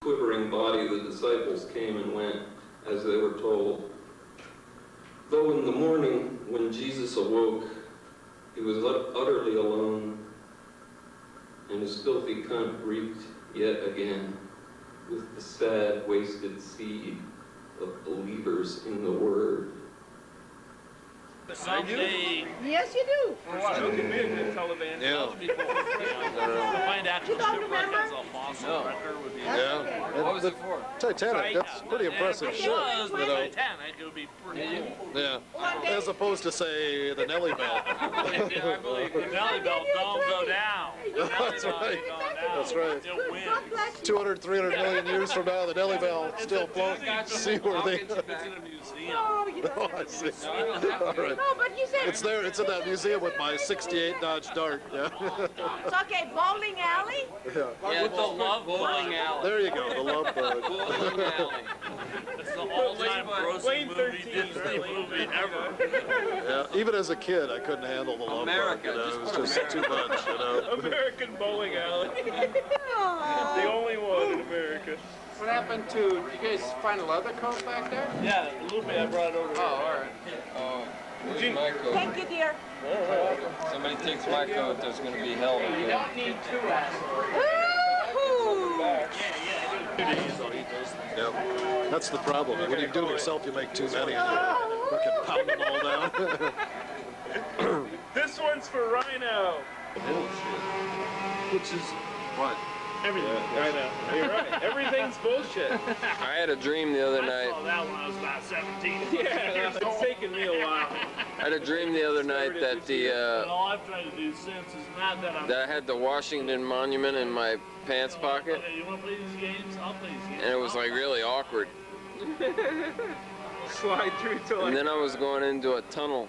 quivering body, the disciples came and went as they were told. Though in the morning, when Jesus awoke, he was utterly alone, and his filthy cunt reeked yet again with the sad, wasted seed of believers in the Word. Someday. Yes, you do. For what? Could be a good Taliban. Yeah. To find actual shipwreck as a fossil record would be. Yeah. What was it for? Titanic. That's pretty impressive If it shit. was the You know. Titanic, it would be pretty cool. Yeah. As opposed to say the Nelly Bell. I believe the Nelly Bell don't go down. The Nelly That's Bell right. ain't going down. That's right. It'll win. 200, 300 million years from now, the Nelly Bell still floats. See where they. It's in a museum. Oh, you Oh, I see. All right. No, but you said It's there. It's in that museum with my '68 Dodge Dart. Yeah. it's okay. Bowling alley. Yeah, it's the Love Bowling Alley. There you go. The love bug. Bowling Alley. It's the all-time grossing Disney movie ever. Yeah. Even as a kid, I couldn't handle the love America, bug. You know, just it was put just too much. You know. American bowling alley. Oh. The only one in America. What happened to, did you guys find a leather coat back there? Yeah, a little bit. I brought it over Oh, all right. Where's my coat? Thank you, dear. Somebody takes my coat, there's going to be hell to You pay. don't need two assholes. Woo-hoo. Yep. That's the problem. When you do it yourself, you make too many and you fucking pound them all down. This one's for Rhino. Which is what? Everything. I know. You're right. Everything's bullshit. I had a dream the other night. that when I was about 17. Yeah, it's taken me a while. I had a dream the other night that And all I've tried to do since is not that I'm... that I had the Washington Monument in my pants pocket, Okay, you want to play these games? I'll play these games. and it was like really awkward. Slide through till And then I was going into a tunnel.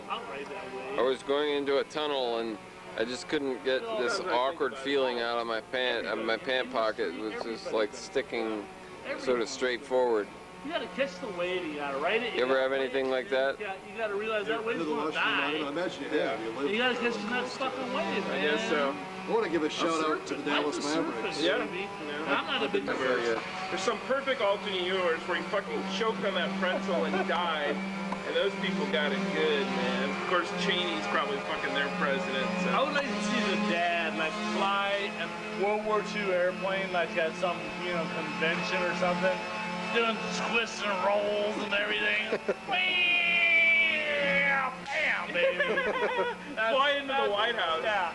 I'll write that way. I was going into a tunnel and I just couldn't get this awkward feeling out of my pant pocket. It was just like sticking sort of straight forward. You gotta catch the wave, you gotta write it. You ever have anything like that? Yeah, you gotta realize that wave's gonna die. imagine you have. You gotta catch the next fucking wave, man. I guess so. I want to give a shout out to the Dallas Mavericks. Yeah. I'm not a big There's some perfect alternate universe where he fucking choked on that pretzel and died. And those people got it good, man. Of course, Cheney's probably fucking their president. I So. would like to see the dad like fly a World War II airplane like at some convention or something, doing twists and rolls and everything. Bam, bam, baby. Fly into the White House. Yeah.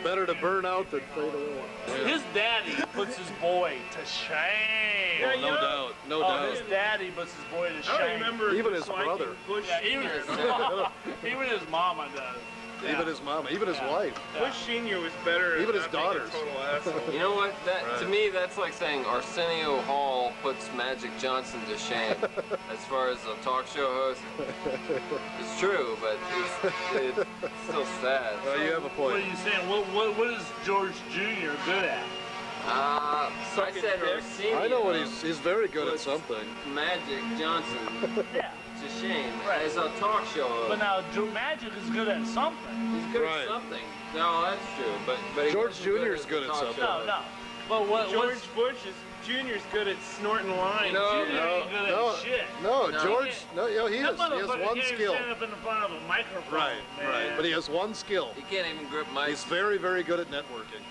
Better to burn out than fade away. His daddy puts his boy to shame. Yeah, No doubt. No Oh, doubt. his daddy puts his boy to I shame. don't remember Even his disliking brother. Bush. Yeah, even his mom, even his mama does. Even his mama, even his wife. Bush Senior was better. Even at his not being a daughters. Total asshole. You know what? That to Right. me, that's like saying Arsenio Hall puts Magic Johnson to shame. As far as a talk show host, it's true, but it's still sad. You have a What are point. you saying? What is George Jr. good at? I said Arsenio. I know what he's very good at puts something. Magic Johnson Yeah. to shame Right. as a talk show host. But now Magic is good at something. He's good Right. at something. No, that's true. But he George wasn't Jr. is as a good at talk something. show No, host. no. But what? George what's Bush Jr.'s good at snorting lines. No, Jr. No, ain't good no, at shit? no, No. George, no, he That is. He has motherfucker one can't skill. stand up in front of a microphone. Right, man. right. But he has one skill. He can't even grip mics. He's very, very good at networking.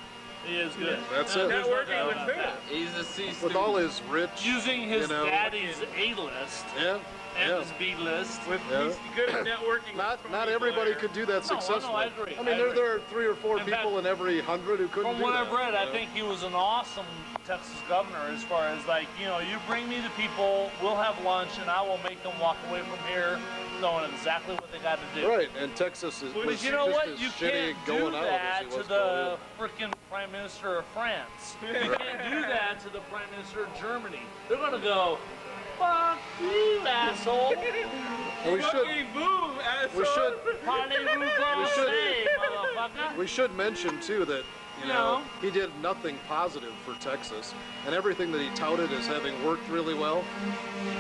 He is good. That's No, it. there's no Networking doubt with about who? that. He's a C With all student. his rich, Using his you know, daddy's A-list yeah, and yeah. his B-list. With Yeah. he's good at networking. Not with not Tony everybody Blair. could do that No, I successfully. agree, I mean, I agree. there are 3 or 4 In people fact, in every 100 who couldn't From do what that. I've read, you I know? think he was an awesome Texas governor as far as like, you bring me the people, we'll have lunch, and I will make them walk away from here knowing exactly what they got to do. Right, and Texas is But was you know just what? as You shitty can't do going out as that he to was the going freaking Prime Minister of France. You can't do that to the Prime Minister of Germany. They're gonna go, fuck you, asshole. in. We should Fucking boom, asshole. we should Parlez-vous français, motherfucker. we should mention too that No. he did nothing positive for Texas, and everything that he touted as having worked really well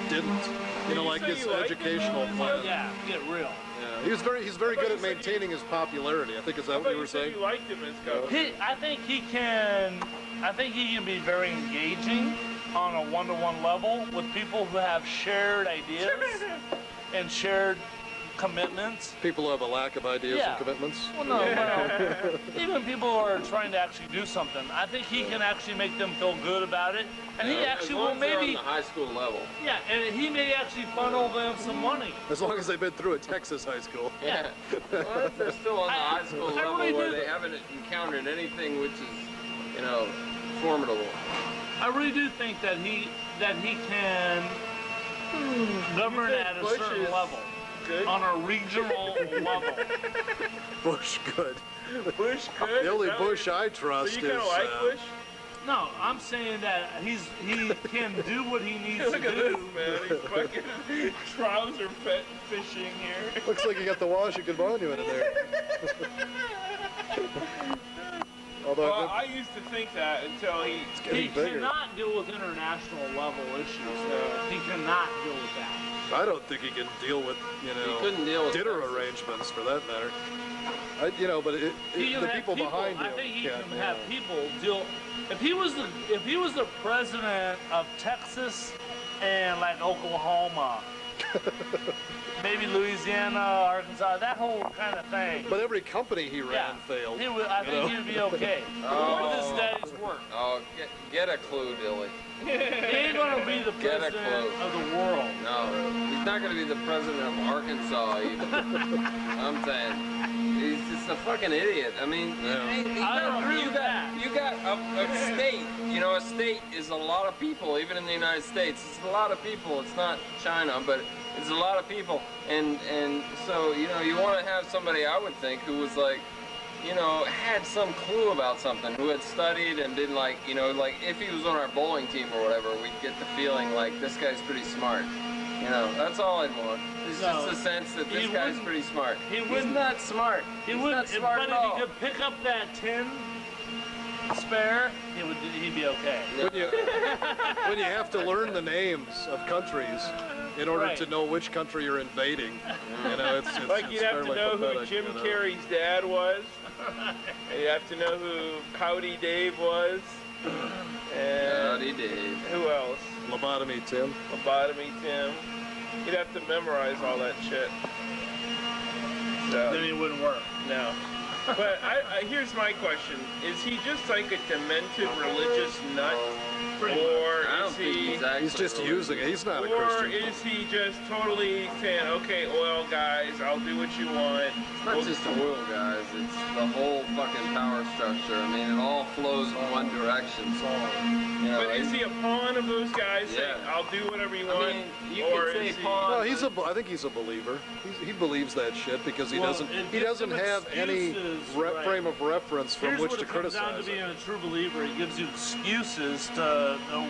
didn't. Did you Like say his you liked him, educational though? plan. Yeah, get real. Yeah, he's very good at maintaining his popularity. I think is that I what thought you were said saying? you liked him as governor. I think he can I think he can be very engaging on a one-to-one level with people who have shared ideas and shared commitments. People who have a lack of ideas Yeah. and commitments. Well, no, even people who are trying to actually do something. I think he can actually make them feel good about it, and he actually will maybe, on the high school level. yeah, and he may actually funnel them some money. As long as they've been through a Texas high school. Yeah. Well, if they're still on the high school I level really where do. they haven't encountered anything which is, you know, formidable. I really do think that he can govern think at a Bush certain is level, Good. on a regional level. Bush good. Bush good. The only Is that what Bush you're- I trust So is you kind of like Bush? No, I'm saying that he can do what he needs to Look at this, do. man. He's fucking trouser fishing here. looks like you got the Washington Monument in there. Although Well, I used to think that until he. it's He getting bigger. cannot deal with international level issues. He cannot deal with that. I don't think he can deal with, you He know, couldn't deal with dinner Texas. arrangements for that matter. But He can the have people behind I him think he can. can have people deal. If he was the president of Texas and like Oklahoma, maybe Louisiana, Arkansas, that whole kind of thing. But every company he ran Yeah, failed. he would. I you think know? he'd be okay with his daddy's work. Oh, get a clue, Dilly. He ain't gonna be the Get a president clue. of the world. No, he's not going to be the president of Arkansas even. I'm saying, he's just a fucking idiot. I mean, I don't agree with that. You got a state. You know, a state is a lot of people, even in the United States. It's a lot of people. It's not China, but it's a lot of people. And so, you know, you want to have somebody, I would think, who was like, you know, had some clue about something, who had studied and been like, you know, like if he was on our bowling team or whatever, we'd get the feeling like this guy's pretty smart. You know, that's all I'd want. It's No, just a sense that this he guy's wouldn't- pretty smart. he He's wouldn't- not smart. He He's would, not smart but at if all. he could pick up that 10 spare, he'd be okay. When you have to learn the names of countries in order Right. to know which country you're invading, you know, it's Like it's you'd have to fairly know who pathetic, Jim you know. Carrey's dad was, and you'd have to know who Howdy Dave was, and Howdy Dave. who else? Lobotomy Tim. Lobotomy Tim. You'd have to memorize all that shit. So, Then he wouldn't work. no. But here's my question. Is he just like a demented religious nut? Or I don't is think he... he's actually. He's just using it. He's not a Or Christian. is he just totally saying, okay, oil guys, I'll do what you want. It's not just the oil guys, it's the whole fucking power structure. I mean, it all flows in one direction. You know, But is he a pawn of those guys saying, Yeah. I'll do whatever you I want? mean, you or could say is he... pawn. No, I think he's a believer. He believes that shit because he Well, doesn't it he gives doesn't him have any excuses, right. frame of reference from Here's which what to it comes down criticize to being it. a true believer. It gives you excuses to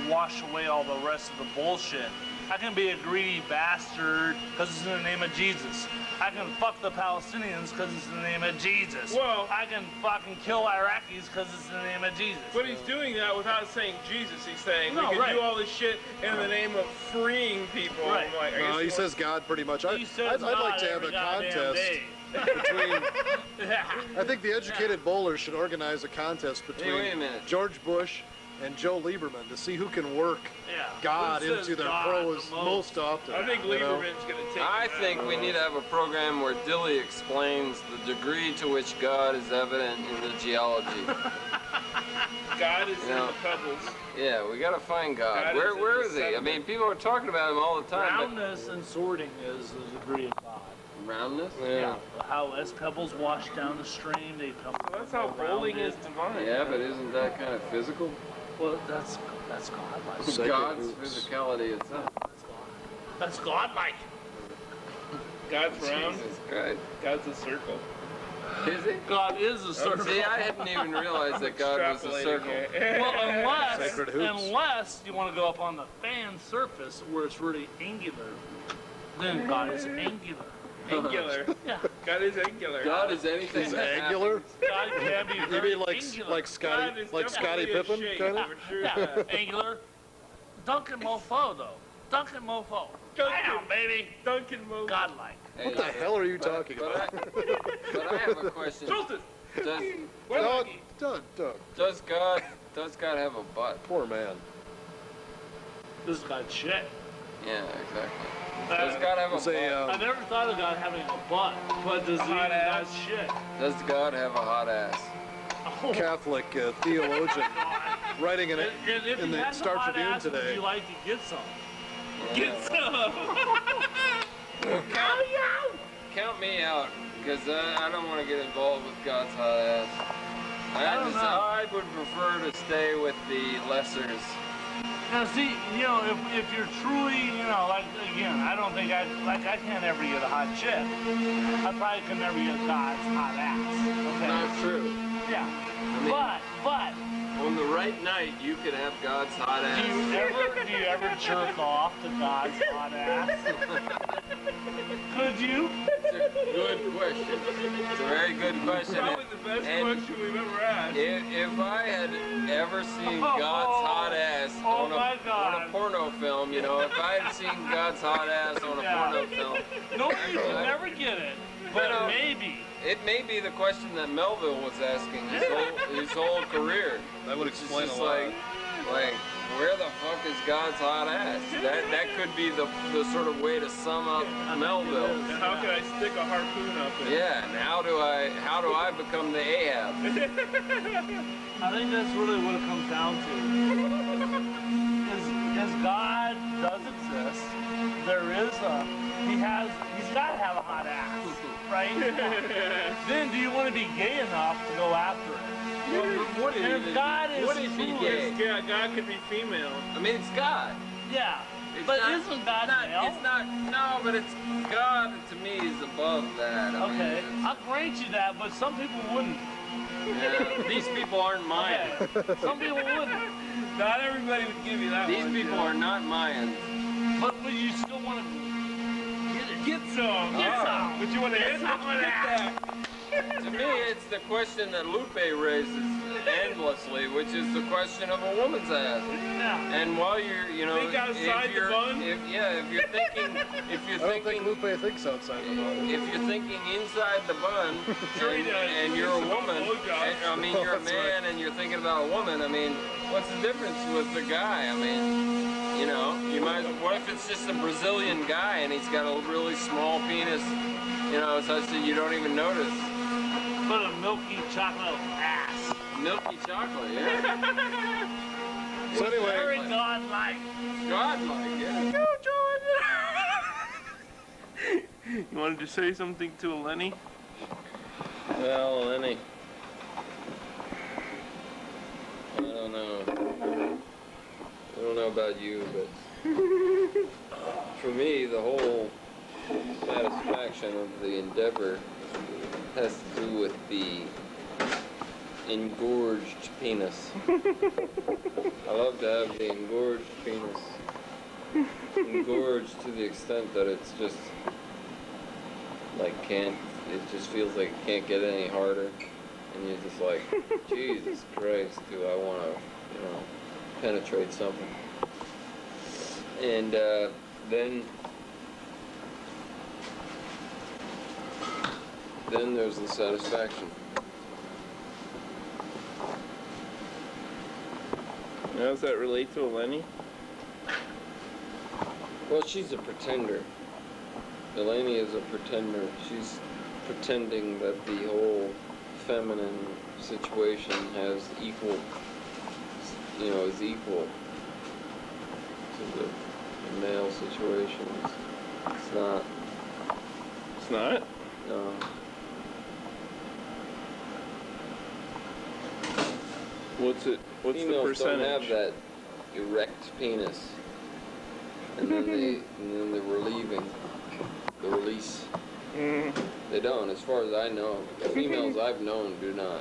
wash away all the rest of the bullshit. I can be a greedy bastard because it's in the name of Jesus. I can fuck the Palestinians because it's in the name of Jesus. Well- I can fucking kill Iraqis because it's in the name of Jesus. But he's doing that without saying Jesus. He's saying, No, we can right. do all this shit in the name of freeing people. Right. I'm like, I guess No, he says God pretty much. He says I'd like God to have every a goddamn contest day. between. I think the educated bowlers should organize a contest between wait a minute. George Bush and Joe Lieberman to see who can work Yeah. God Who says into their God pros the most often. I think you know? Lieberman's going to take I him out. think we need to have a program where Dilly explains the degree to which God is evident in the geology. God is in No. the pebbles. Yeah, we gotta find God. God Where is in where the is he? I sediment. mean, people are talking about him all the time. Roundness and sorting is the degree of God. But roundness? Yeah. How as pebbles wash down the stream, they come. Well, that's how bowling rounded. is divine. Yeah, but isn't that kind of physical? Well, that's godlike. Sacred God's hoops. physicality itself. That's godlike. God's round. Jesus Christ. God's a circle. Is it? God is a circle. See, I hadn't even realized that God was a Extrapolating circle. here. Well, Sacred hoops. unless you want to go up on the fan surface where it's really angular, then God is angular. Angular. Yeah. God is angular. God is anything He's that angular. God can be You very mean like angular. like God Scotty is like Scotty definitely a Pippen shape. kind of? For sure. Yeah, angular. Duncan Mofo though. Duncan Mofo. Duncan. Bam, baby. Duncan Mo. Godlike. What the hell are you talking about? But I have a question. Jolted. Does, Well, Doug, does God Does God have a butt? Poor man. This guy shit. Yeah, exactly. Does God have a It's butt? I never thought of God having a butt, but does he Hot got ass. shit? Does God have a hot ass? Oh, Catholic theologian writing in, and if in he the has a Star hot Tribune ass, would today. you like to get some? Get some. Count me out, because I don't want to get involved with God's hot ass. don't know. I would prefer to stay with the lessers. Now see, if you're truly, like, again, I don't think I can't ever get a hot chick. I probably could never get God's hot ass. Okay? Not true. Yeah. I mean, But, on the right night, you could have God's hot ass. do you ever jerk off to God's hot ass? Could you? It's a good question. It's a very good question. Probably the best And question we've ever asked. If I had ever seen God's hot ass on my a God. porno film, if I had seen God's hot ass on a porno film, Nobody will never get it. But maybe. it may be the question that Melville was asking his whole career. That would Which is explain just a lot. like, where the fuck is God's hot ass? That could be the sort of way to sum up Melville. And how can I stick a harpoon up it? Yeah, and how do I become the Ahab? I think that's really what it comes down to. Is God does exist. There is he's got to have a hot ass, right? Then do you want to be gay enough to go after it? What is And if God is what is he true, gay? Yeah, God could be female. I mean, it's God. Yeah. It's But not- isn't God male? It's not. No, but it's God. To me, is above that. I mean, Okay, it's- I'll grant you that, but some people wouldn't. yeah, these people aren't Mayans. Okay. Some people wouldn't. Not everybody would give you that These one. people are not Mayans. But you still want to get it. Get some. Get some. But you want to hit some. someone at that. To me, it's the question that Lupe raises endlessly, which is the question of a woman's ass. Yeah. And while you're, Think outside the bun? if you're thinking, I don't think Lupe thinks outside the box. if you're thinking inside the bun, Sure he does. and you're a It's about woman, blowjobs. I mean, you're a That's man and you're thinking about a woman, I mean, what's the difference with the guy? I mean, you might, what if it's just a Brazilian guy and he's got a really small penis, such that you don't even notice? But a milky chocolate ass. Milky chocolate, yeah. So Very anyway, godlike. Godlike, yeah. You wanted to say something to Lenny? Well, Lenny, I don't know. I don't know about you, but for me, the whole satisfaction of the endeavor has to do with the engorged penis. I love to have the engorged penis. Engorged to the extent that it's just like it just feels like it can't get any harder. And you're just like, Jesus Christ, do I want to, penetrate something. And then there's the satisfaction. How does that relate to Lenny? Well, she's a pretender. Delaney is a pretender. She's pretending that the whole feminine situation has equal, is equal to the male situation. It's not. It's not? No. What's the Females percentage? don't have that erect penis, and then the release. Mm. They don't, as far as I know. The females I've known do not.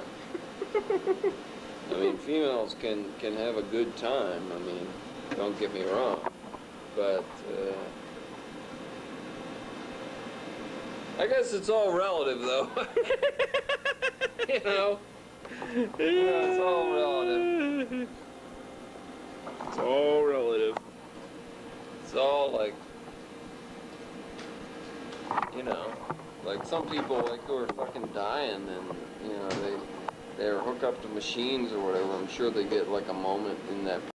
I mean, females can have a good time. I mean, don't get me wrong, but I guess it's all relative, though. It's all relative. It's all relative. It's all like, like some people who are fucking dying and, they're hooked up to machines or whatever, I'm sure they get like a moment in that